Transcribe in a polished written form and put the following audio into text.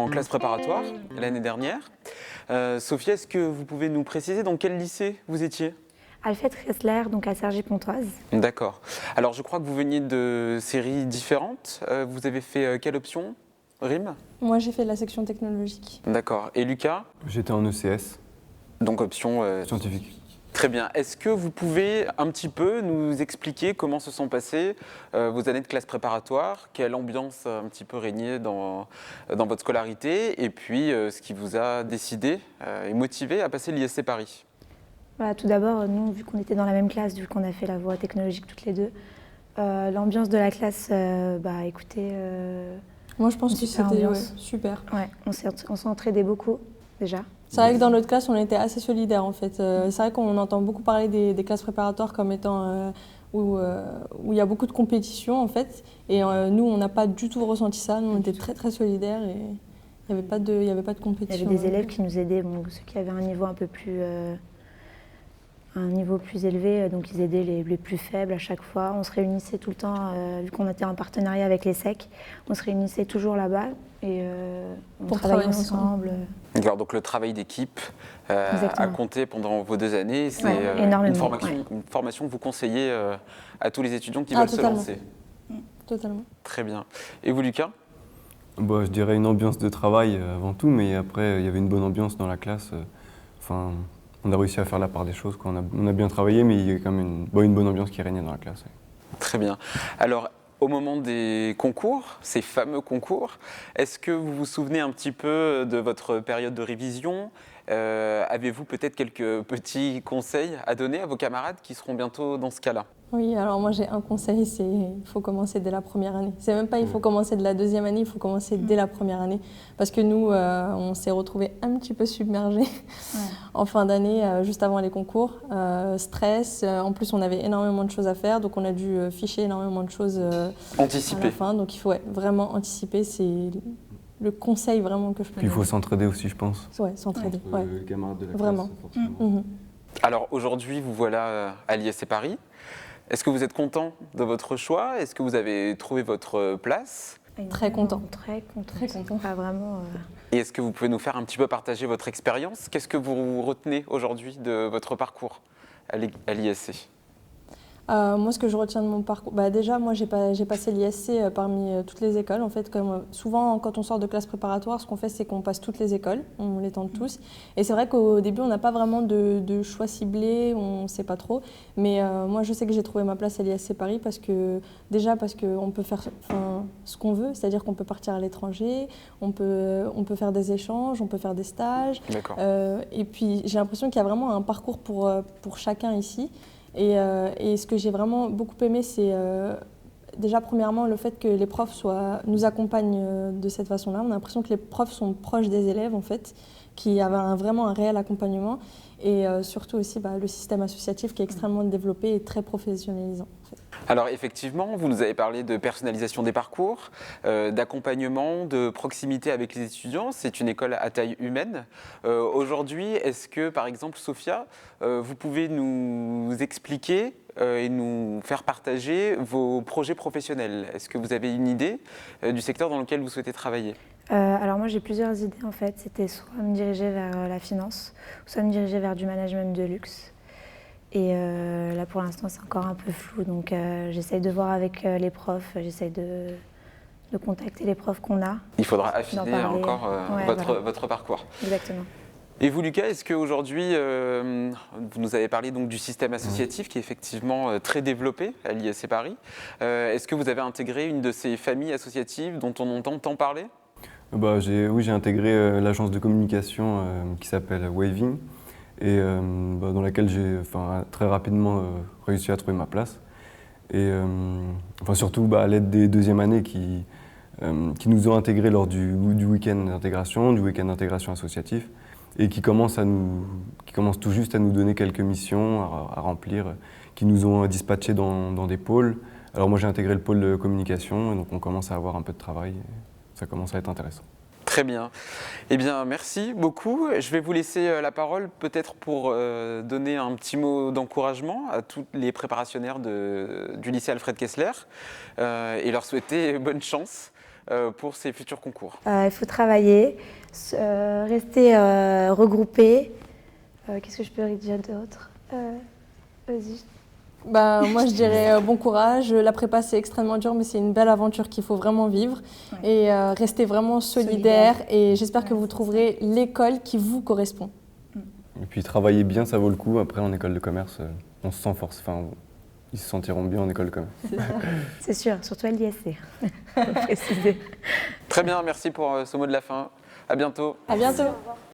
classe préparatoire l'année dernière. Sophia, est-ce que vous pouvez nous préciser dans quel lycée vous étiez ? Alfred Kessler, donc à Cergy-Pontoise. D'accord. Alors je crois que vous veniez de séries différentes. Vous avez fait quelle option, Rim ? Moi, j'ai fait la section technologique. D'accord. Et Lucas ? J'étais en ECS, Donc option scientifique. Très bien. Est-ce que vous pouvez un petit peu nous expliquer comment se sont passées vos années de classe préparatoire, quelle ambiance a un petit peu régné dans votre scolarité, et puis ce qui vous a décidé et motivé à passer l'ISC Paris ? Voilà, tout d'abord, nous, vu qu'on était dans la même classe, vu qu'on a fait la voie technologique toutes les deux, l'ambiance de la classe, écoutez... Moi, je pense que super c'était ambiance. super. Ouais, on s'est entraidé beaucoup, déjà. C'est vrai que dans notre classe, on était assez solidaires, en fait. C'est vrai qu'on entend beaucoup parler des classes préparatoires comme étant où il y a beaucoup de compétition, en fait. Et nous, on n'a pas du tout ressenti ça. Nous, on était très, très solidaires et il n'y avait pas de compétition. Il y avait des élèves qui nous aidaient, ceux qui avaient un niveau un peu plus... un niveau plus élevé, donc ils aidaient les plus faibles à chaque fois. On se réunissait tout le temps, vu qu'on était en partenariat avec les SEC, on se réunissait toujours là-bas et on Pour travaillait travailler ensemble. D'accord, donc le travail d'équipe a compté pendant vos 2 années. C'est énormément, une formation que vous conseillez à tous les étudiants qui veulent totalement. se lancer. Totalement. Très bien. Et vous, Lucas ? Je dirais une ambiance de travail avant tout, mais après, il y avait une bonne ambiance dans la classe. On a réussi à faire la part des choses, quoi. On a bien travaillé, mais il y a quand même une bonne ambiance qui régnait dans la classe. Ouais. Très bien. Alors, au moment des concours, ces fameux concours, est-ce que vous vous souvenez un petit peu de votre période de révision ? Avez-vous peut-être quelques petits conseils à donner à vos camarades qui seront bientôt dans ce cas-là ? Oui, alors moi j'ai un conseil, c'est il faut commencer dès la première année. C'est même pas il faut commencer de la deuxième année, il faut commencer dès la première année. Parce que nous, on s'est retrouvés un petit peu submergés en fin d'année, juste avant les concours. Stress, en plus on avait énormément de choses à faire, donc on a dû ficher énormément de choses Anticiper. à la fin. Donc il faut vraiment anticiper, c'est le conseil vraiment que je peux Puis il faut donner. s'entraider aussi, je pense. Ouais, s'entraider. Entre les camarades de la Vraiment. classe, forcément. Mhm. Alors aujourd'hui, vous voilà à l'ISC Paris. Est-ce que vous êtes content de votre choix ? Est-ce que vous avez trouvé votre place ? Très content. Très content. Très content. Ah, vraiment. Et est-ce que vous pouvez nous faire un petit peu partager votre expérience ? Qu'est-ce que vous retenez aujourd'hui de votre parcours à l'ISC ? Moi, ce que je retiens de mon parcours, déjà, moi, j'ai passé l'ISC parmi toutes les écoles. En fait, comme souvent, quand on sort de classe préparatoire, ce qu'on fait, c'est qu'on passe toutes les écoles, on les tente tous. Et c'est vrai qu'au début, on n'a pas vraiment de choix ciblé, on ne sait pas trop. Mais moi, je sais que j'ai trouvé ma place à l'ISC Paris parce qu'on peut faire ce qu'on veut, c'est-à-dire qu'on peut partir à l'étranger, on peut faire des échanges, on peut faire des stages. D'accord. Et puis, j'ai l'impression qu'il y a vraiment un parcours pour chacun ici. Et ce que j'ai vraiment beaucoup aimé, c'est déjà premièrement le fait que les profs nous accompagnent de cette façon-là. On a l'impression que les profs sont proches des élèves en fait, qui avaient vraiment un réel accompagnement. Et surtout aussi le système associatif qui est extrêmement développé et très professionnalisant. En fait. Alors effectivement, vous nous avez parlé de personnalisation des parcours, d'accompagnement, de proximité avec les étudiants. C'est une école à taille humaine. Aujourd'hui, est-ce que, par exemple, Sophia, vous pouvez nous expliquer et nous faire partager vos projets professionnels ? Est-ce que vous avez une idée du secteur dans lequel vous souhaitez travailler ? Alors moi j'ai plusieurs idées en fait, c'était soit me diriger vers la finance, soit me diriger vers du management de luxe. Et là pour l'instant c'est encore un peu flou, donc j'essaye de voir avec les profs, j'essaye de contacter les profs qu'on a. Il faudra affiner encore votre parcours. Exactement. Et vous Lucas, est-ce qu'aujourd'hui, vous nous avez parlé donc du système associatif qui est effectivement très développé à l'ISC Paris. Est-ce que vous avez intégré une de ces familles associatives dont on entend tant parler ? J'ai intégré l'agence de communication qui s'appelle Waving et dans laquelle j'ai très rapidement réussi à trouver ma place. Et surtout à l'aide des deuxièmes années qui nous ont intégrés lors du week-end d'intégration associatif et qui commencent tout juste à nous donner quelques missions à remplir, qui nous ont dispatchés dans des pôles. Alors moi j'ai intégré le pôle de communication et donc on commence à avoir un peu de travail. Ça commence à être intéressant. Très bien. Eh bien, merci beaucoup. Je vais vous laisser la parole peut-être pour donner un petit mot d'encouragement à tous les préparationnaires du lycée Alfred Kessler et leur souhaiter bonne chance pour ces futurs concours? Il faut travailler, rester regroupé. Qu'est-ce que je peux dire d'autre? Vas-y. Bah, moi, je dirais bon courage. La prépa, c'est extrêmement dur, mais c'est une belle aventure qu'il faut vraiment vivre. Ouais. Et rester vraiment solidaire. Et j'espère que vous trouverez l'école qui vous correspond. Et puis travailler bien, ça vaut le coup. Après, en école de commerce, on se sent force. Enfin, ils se sentiront bien en école de commerce. C'est sûr, surtout à l'ISC, faut préciser. Très bien, merci pour ce mot de la fin. À bientôt. À bientôt. Au revoir.